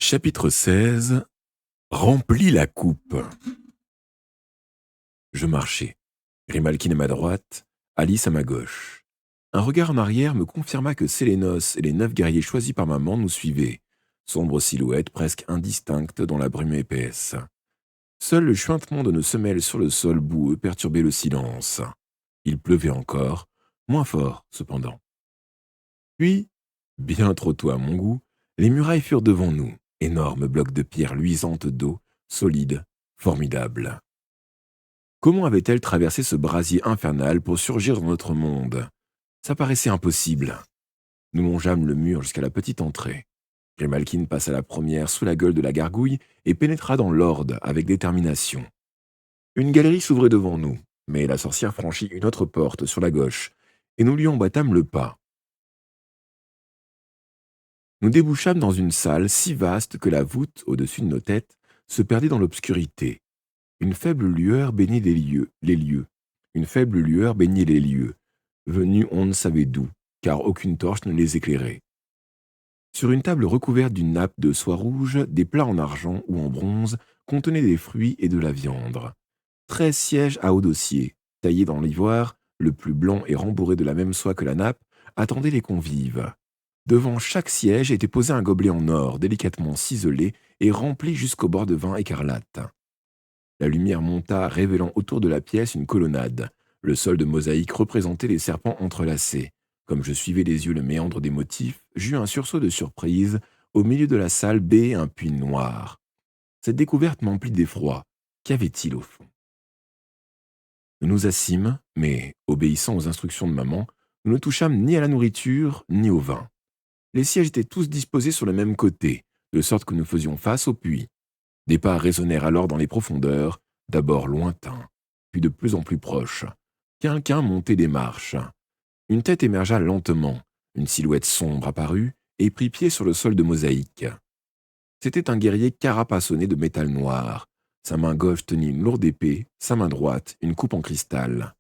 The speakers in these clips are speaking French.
Chapitre 16. Remplis la coupe. Je marchais. Grimalkin à ma droite, Alice à ma gauche. Un regard en arrière me confirma que Sélénos et les 9 guerriers choisis par maman nous suivaient, sombres silhouettes presque indistinctes dans la brume épaisse. Seul le chuintement de nos semelles sur le sol boueux perturbait le silence. Il pleuvait encore, moins fort cependant. Puis, bien trop tôt à mon goût, les murailles furent devant nous, énormes blocs de pierre luisante d'eau, solides, formidables. Comment avait-elle traversé ce brasier infernal pour surgir dans notre monde? Ça paraissait impossible. Nous longeâmes le mur jusqu'à la petite entrée. Grimalkin passa la première sous la gueule de la gargouille et pénétra dans l'orde avec détermination. Une galerie s'ouvrait devant nous, mais la sorcière franchit une autre porte sur la gauche, et nous lui emboîtâmes le pas. Nous débouchâmes dans une salle si vaste que la voûte, au-dessus de nos têtes, se perdait dans l'obscurité. Une faible lueur baignait les lieux. Une faible lueur baignait les lieux, venue on ne savait d'où, car aucune torche ne les éclairait. Sur une table recouverte d'une nappe de soie rouge, des plats en argent ou en bronze contenaient des fruits et de la viande. 13 sièges à haut dossier, taillés dans l'ivoire, le plus blanc et rembourré de la même soie que la nappe, attendaient les convives. Devant chaque siège était posé un gobelet en or, délicatement ciselé et rempli jusqu'au bord de vin écarlate. La lumière monta, révélant autour de la pièce une colonnade. Le sol de mosaïque représentait les serpents entrelacés. Comme je suivais des yeux le méandre des motifs, j'eus un sursaut de surprise. Au milieu de la salle béait un puits noir. Cette découverte m'emplit d'effroi. Qu'avait-il au fond? Nous nous assîmes, mais, obéissant aux instructions de maman, nous ne touchâmes ni à la nourriture, ni au vin. Les sièges étaient tous disposés sur le même côté, de sorte que nous faisions face au puits. Des pas résonnèrent alors dans les profondeurs, d'abord lointains, puis de plus en plus proches. Quelqu'un montait des marches. Une tête émergea lentement, une silhouette sombre apparut et prit pied sur le sol de mosaïque. C'était un guerrier carapassonné de métal noir. Sa main gauche tenait une lourde épée, sa main droite une coupe en cristal.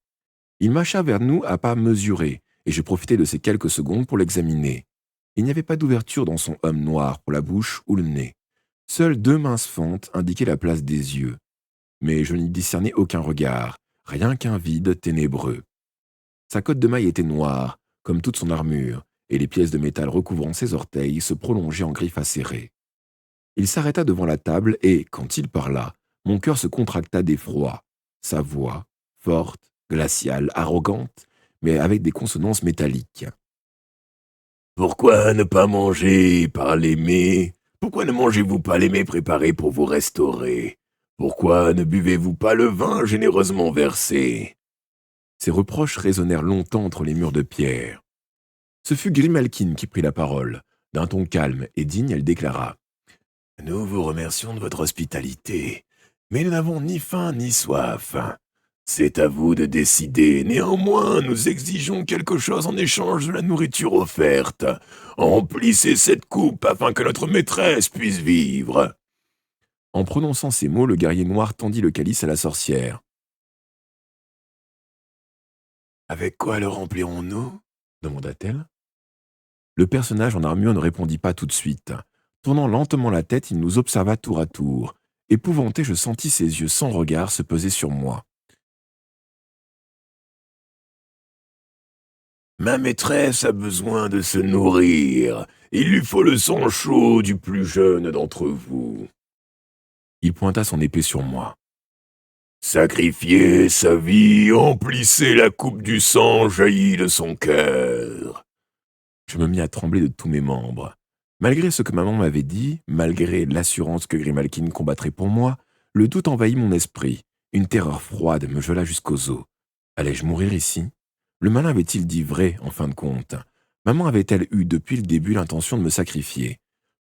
Il marcha vers nous à pas mesurés, et je profitai de ces quelques secondes pour l'examiner. Il n'y avait pas d'ouverture dans son homme noir pour la bouche ou le nez. Seules 2 minces fentes indiquaient la place des yeux. Mais je n'y discernais aucun regard, rien qu'un vide ténébreux. Sa cotte de maille était noire, comme toute son armure, et les pièces de métal recouvrant ses orteils se prolongeaient en griffes acérées. Il s'arrêta devant la table et, quand il parla, mon cœur se contracta d'effroi. Sa voix, forte, glaciale, arrogante, mais avec des consonances métalliques. Pourquoi ne pas manger par les mets? Pourquoi ne mangez-vous pas les mets préparés pour vous restaurer? Pourquoi ne buvez-vous pas le vin généreusement versé? Ces reproches résonnèrent longtemps entre les murs de pierre. Ce fut Grimalkin qui prit la parole. D'un ton calme et digne, elle déclara: Nous vous remercions de votre hospitalité, mais nous n'avons ni faim ni soif. C'est à vous de décider. Néanmoins, nous exigeons quelque chose en échange de la nourriture offerte. Emplissez cette coupe afin que notre maîtresse puisse vivre. En prononçant ces mots, le guerrier noir tendit le calice à la sorcière. Avec quoi le remplirons-nous? Demanda-t-elle. Le personnage en armure ne répondit pas tout de suite. Tournant lentement la tête, il nous observa tour à tour. Épouvanté, je sentis ses yeux sans regard se peser sur moi. Ma maîtresse a besoin de se nourrir. Il lui faut le sang chaud du plus jeune d'entre vous. Il pointa son épée sur moi. Sacrifiez sa vie, emplissez la coupe du sang jaillie de son cœur. Je me mis à trembler de tous mes membres. Malgré ce que maman m'avait dit, malgré l'assurance que Grimalkin combattrait pour moi, le doute envahit mon esprit. Une terreur froide me gela jusqu'aux os. Allais-je mourir ici? Le malin avait-il dit vrai, en fin de compte? Maman avait-elle eu depuis le début l'intention de me sacrifier?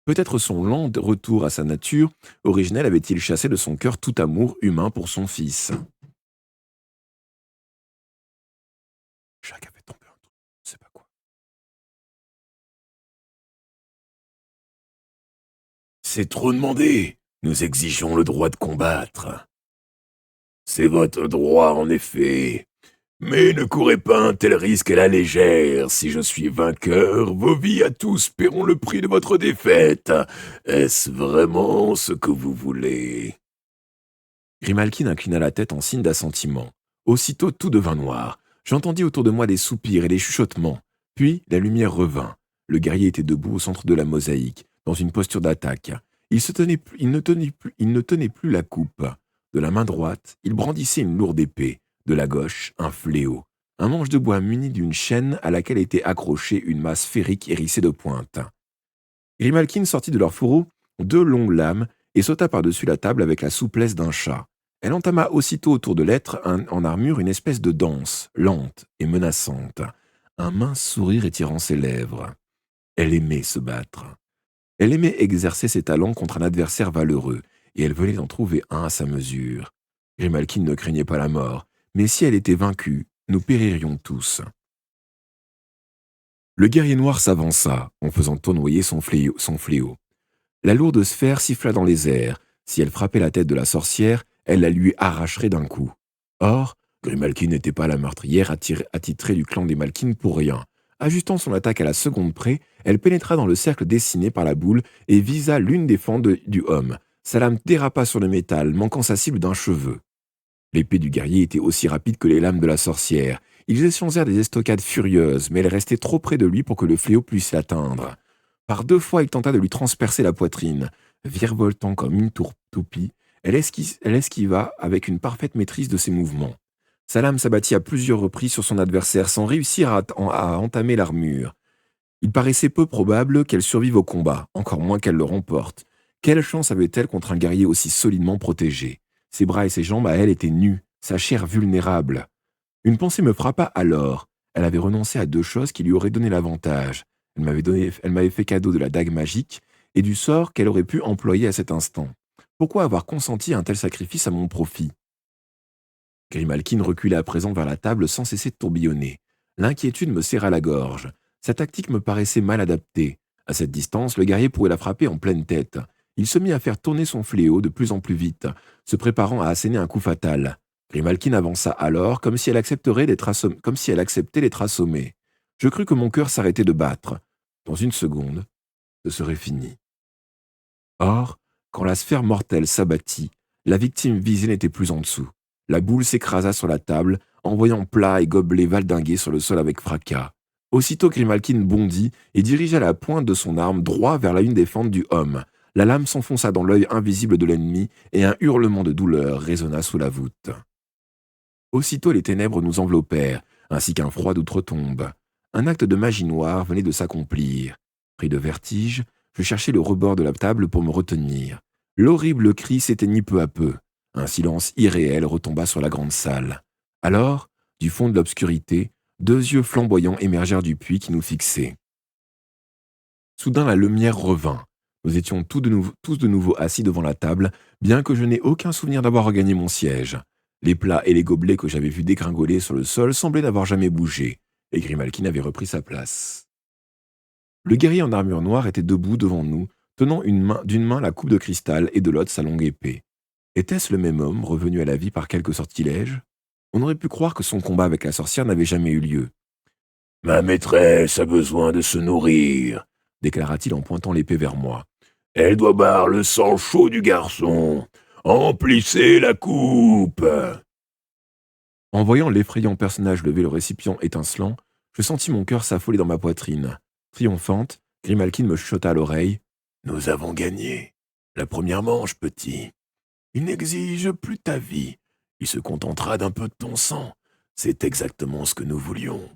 Peut-être son lent retour à sa nature originelle avait-il chassé de son cœur tout amour humain pour son fils? Jacques avait tombé un truc, je ne sais pas quoi. C'est trop demandé. Nous exigeons le droit de combattre. C'est votre droit, en effet. Mais ne courez pas un tel risque à la légère. Si je suis vainqueur, vos vies à tous paieront le prix de votre défaite. Est-ce vraiment ce que vous voulez? Grimalkin inclina la tête en signe d'assentiment. Aussitôt tout devint noir. J'entendis autour de moi des soupirs et des chuchotements. Puis la lumière revint. Le guerrier était debout au centre de la mosaïque, dans une posture d'attaque. Il ne tenait plus la coupe. De la main droite, il brandissait une lourde épée. De la gauche, un fléau. Un manche de bois muni d'une chaîne à laquelle était accrochée une masse sphérique hérissée de pointes. Grimalkin sortit de leur fourreau 2 longues lames et sauta par-dessus la table avec la souplesse d'un chat. Elle entama aussitôt autour de l'être en armure une espèce de danse, lente et menaçante, un mince sourire étirant ses lèvres. Elle aimait se battre. Elle aimait exercer ses talents contre un adversaire valeureux, et elle venait d'en trouver un à sa mesure. Grimalkin ne craignait pas la mort, mais si elle était vaincue, nous péririons tous. Le guerrier noir s'avança, en faisant tournoyer son fléau. La lourde sphère siffla dans les airs. Si elle frappait la tête de la sorcière, elle la lui arracherait d'un coup. Or, Grimalkin n'était pas la meurtrière attitrée du clan des Malkin pour rien. Ajustant son attaque à la seconde près, elle pénétra dans le cercle dessiné par la boule et visa l'une des fentes du homme. Sa lame dérapa sur le métal, manquant sa cible d'un cheveu. L'épée du guerrier était aussi rapide que les lames de la sorcière. Ils échangèrent des estocades furieuses, mais elle restait trop près de lui pour que le fléau puisse l'atteindre. Par 2 fois, il tenta de lui transpercer la poitrine. Virevoltant comme une toupie, elle esquiva avec une parfaite maîtrise de ses mouvements. Sa lame s'abattit à plusieurs reprises sur son adversaire sans réussir à entamer l'armure. Il paraissait peu probable qu'elle survive au combat, encore moins qu'elle le remporte. Quelle chance avait-elle contre un guerrier aussi solidement protégé? Ses bras et ses jambes à elle étaient nus, sa chair vulnérable. Une pensée me frappa alors. Elle avait renoncé à 2 choses qui lui auraient donné l'avantage. Elle m'avait fait cadeau de la dague magique et du sort qu'elle aurait pu employer à cet instant. Pourquoi avoir consenti à un tel sacrifice à mon profit? Grimalkin reculait à présent vers la table sans cesser de tourbillonner. L'inquiétude me serra la gorge. Sa tactique me paraissait mal adaptée. À cette distance, le guerrier pourrait la frapper en pleine tête. Il se mit à faire tourner son fléau de plus en plus vite, se préparant à asséner un coup fatal. Grimalkin avança alors comme si elle acceptait d'être assommée. Je crus que mon cœur s'arrêtait de battre. Dans une seconde, ce serait fini. Or, quand la sphère mortelle s'abattit, la victime visée n'était plus en dessous. La boule s'écrasa sur la table, envoyant plats et gobelets valdinguer sur le sol avec fracas. Aussitôt Grimalkin bondit et dirigea la pointe de son arme droit vers l'une des fentes du homme. La lame s'enfonça dans l'œil invisible de l'ennemi et un hurlement de douleur résonna sous la voûte. Aussitôt les ténèbres nous enveloppèrent, ainsi qu'un froid d'outre-tombe. Un acte de magie noire venait de s'accomplir. Pris de vertige, je cherchai le rebord de la table pour me retenir. L'horrible cri s'éteignit peu à peu. Un silence irréel retomba sur la grande salle. Alors, du fond de l'obscurité, 2 yeux flamboyants émergèrent du puits qui nous fixait. Soudain la lumière revint. Nous étions tous de nouveau assis devant la table, bien que je n'ai aucun souvenir d'avoir regagné mon siège. Les plats et les gobelets que j'avais vus dégringoler sur le sol semblaient n'avoir jamais bougé, et Grimalkin avait repris sa place. Le guerrier en armure noire était debout devant nous, tenant d'une main la coupe de cristal et de l'autre sa longue épée. Était-ce le même homme revenu à la vie par quelque sortilège? On aurait pu croire que son combat avec la sorcière n'avait jamais eu lieu. Ma maîtresse a besoin de se nourrir, déclara-t-il en pointant l'épée vers moi. Elle doit boire le sang chaud du garçon. Emplissez la coupe. En voyant l'effrayant personnage lever le récipient étincelant, je sentis mon cœur s'affoler dans ma poitrine. Triomphante, Grimalkin me chuchota à l'oreille. Nous avons gagné. La première manche, petit. Il n'exige plus ta vie. Il se contentera d'un peu de ton sang. C'est exactement ce que nous voulions.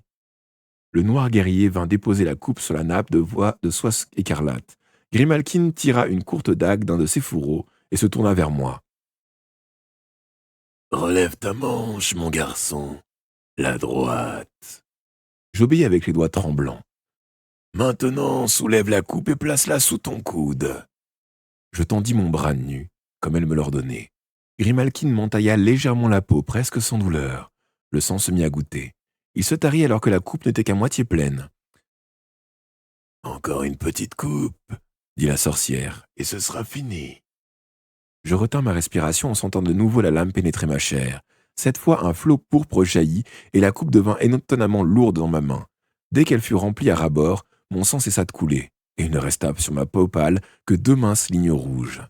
Le noir guerrier vint déposer la coupe sur la nappe de soie écarlate. Grimalkin tira une courte dague d'un de ses fourreaux et se tourna vers moi. Relève ta manche, mon garçon. La droite. J'obéis avec les doigts tremblants. Maintenant, soulève la coupe et place-la sous ton coude. Je tendis mon bras nu, comme elle me l'ordonnait. Grimalkin m'entailla légèrement la peau, presque sans douleur. Le sang se mit à goûter. Il se tarit alors que la coupe n'était qu'à moitié pleine. Encore une petite coupe, dit la sorcière, et ce sera fini. Je retins ma respiration en sentant de nouveau la lame pénétrer ma chair. Cette fois, un flot pourpre jaillit et la coupe devint étonnamment lourde dans ma main. Dès qu'elle fut remplie à ras-bord, mon sang cessa de couler, et il ne resta sur ma peau pâle que 2 minces lignes rouges.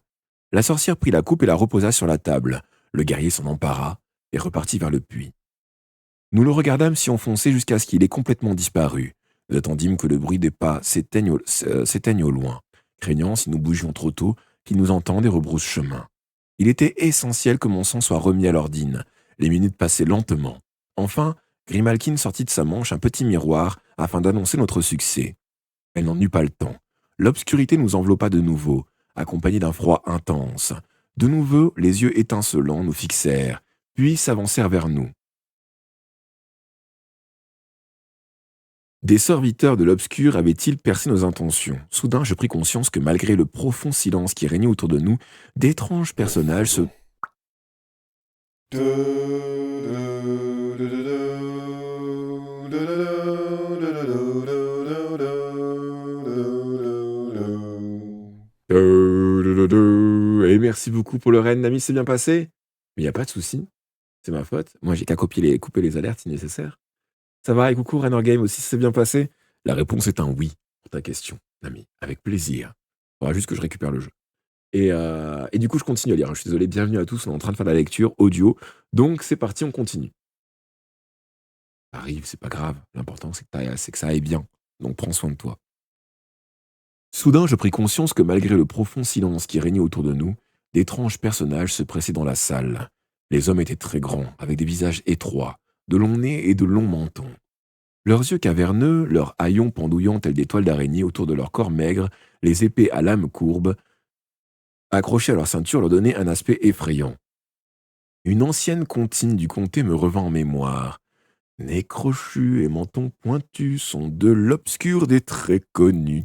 La sorcière prit la coupe et la reposa sur la table. Le guerrier s'en empara et repartit vers le puits. Nous le regardâmes s'y enfoncer jusqu'à ce qu'il ait complètement disparu. Nous attendîmes que le bruit des pas s'éteigne au loin, craignant, si nous bougions trop tôt, qu'il nous entende et rebrousse chemin. Il était essentiel que mon sang soit remis à l'ordine. Les minutes passaient lentement. Enfin, Grimalkin sortit de sa manche un petit miroir afin d'annoncer notre succès. Elle n'en eut pas le temps. L'obscurité nous enveloppa de nouveau, accompagnée d'un froid intense. De nouveau, les yeux étincelants nous fixèrent, puis s'avancèrent vers nous. Des serviteurs de l'obscur avaient-ils percé nos intentions? Soudain, je pris conscience que malgré le profond silence qui régnait autour de nous, d'étranges personnages se... Et merci beaucoup pour le raid, Nami, c'est bien passé? Mais il n'y a pas de souci, c'est ma faute. Moi, j'ai qu'à couper les alertes si nécessaire. Ça va, et coucou, Rainer Game aussi, c'est bien passé? La réponse est un oui pour ta question, Nami, avec plaisir. Il faudra juste que je récupère le jeu. Et du coup, je continue à lire. Je suis désolé, bienvenue à tous, on est en train de faire la lecture audio. Donc, c'est parti, on continue. Ça arrive, c'est pas grave. L'important, c'est que ça aille bien. Donc, prends soin de toi. Soudain, je pris conscience que malgré le profond silence qui régnait autour de nous, d'étranges personnages se pressaient dans la salle. Les hommes étaient très grands, avec des visages étroits, de longs nez et de longs mentons. Leurs yeux caverneux, leurs haillons pendouillant tels des toiles d'araignée autour de leur corps maigre, les épées à lame courbe, accrochées à leur ceinture, leur donnaient un aspect effrayant. Une ancienne comptine du comté me revint en mémoire. Nez crochu et menton pointu sont de l'obscur des très connus.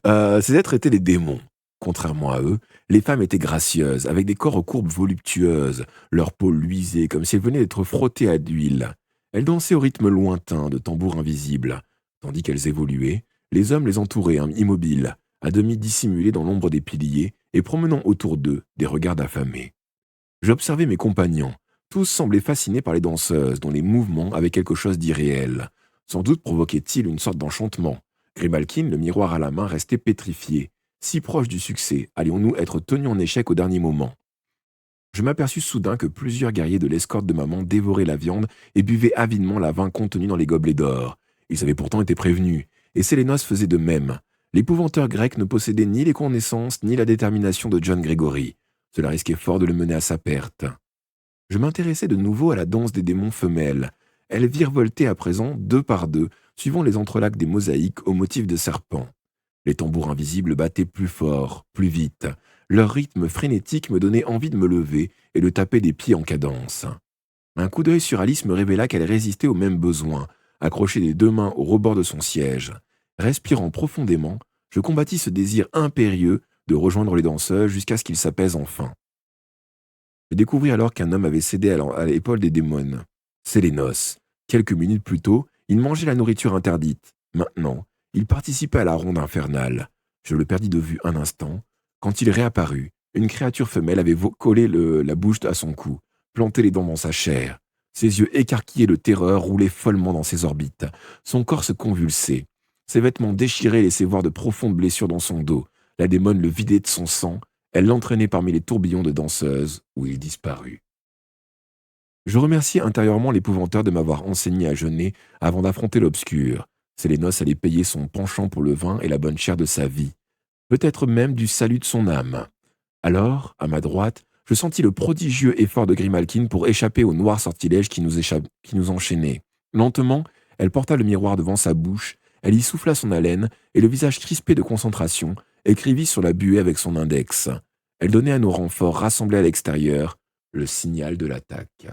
Ces êtres étaient les démons. Contrairement à eux, les femmes étaient gracieuses, avec des corps aux courbes voluptueuses, leurs peaux luisaient comme si elles venaient d'être frottées à d'huile. Elles dansaient au rythme lointain de tambours invisibles. Tandis qu'elles évoluaient, les hommes les entouraient, immobiles, à demi dissimulés dans l'ombre des piliers et promenant autour d'eux des regards affamés. J'observais mes compagnons. Tous semblaient fascinés par les danseuses, dont les mouvements avaient quelque chose d'irréel. Sans doute provoquaient-ils une sorte d'enchantement. Grimalkin, le miroir à la main, restait pétrifié. Si proche du succès, allions-nous être tenus en échec au dernier moment? Je m'aperçus soudain que plusieurs guerriers de l'escorte de maman dévoraient la viande et buvaient avidement la vin contenu dans les gobelets d'or. Ils avaient pourtant été prévenus, et Sélénos faisait de même. L'épouvanteur grec ne possédait ni les connaissances ni la détermination de John Gregory. Cela risquait fort de le mener à sa perte. Je m'intéressais de nouveau à la danse des démons femelles. Elles virevoltaient à présent, deux par deux, suivant les entrelacs des mosaïques aux motifs de serpents. Les tambours invisibles battaient plus fort, plus vite. Leur rythme frénétique me donnait envie de me lever et de taper des pieds en cadence. Un coup d'œil sur Alice me révéla qu'elle résistait aux mêmes besoins, accrochée des 2 mains au rebord de son siège. Respirant profondément, je combattis ce désir impérieux de rejoindre les danseuses jusqu'à ce qu'il s'apaise enfin. Je découvris alors qu'un homme avait cédé à l'épaule des démons. Sélénos. Quelques minutes plus tôt, il mangeait la nourriture interdite. Maintenant, il participait à la ronde infernale. Je le perdis de vue un instant. Quand il réapparut, une créature femelle avait collé la bouche à son cou, planté les dents dans sa chair. Ses yeux écarquillés de terreur roulaient follement dans ses orbites. Son corps se convulsait. Ses vêtements déchirés laissaient voir de profondes blessures dans son dos. La démone le vidait de son sang. Elle l'entraînait parmi les tourbillons de danseuses, où il disparut. Je remerciai intérieurement l'épouvanteur de m'avoir enseigné à jeûner avant d'affronter l'obscur. Sélénos allait payer son penchant pour le vin et la bonne chair de sa vie, peut-être même du salut de son âme. Alors, à ma droite, je sentis le prodigieux effort de Grimalkin pour échapper au noir sortilège qui nous enchaînait. Lentement, elle porta le miroir devant sa bouche, elle y souffla son haleine, et le visage crispé de concentration, écrivit sur la buée avec son index. Elle donnait à nos renforts rassemblés à l'extérieur le signal de l'attaque.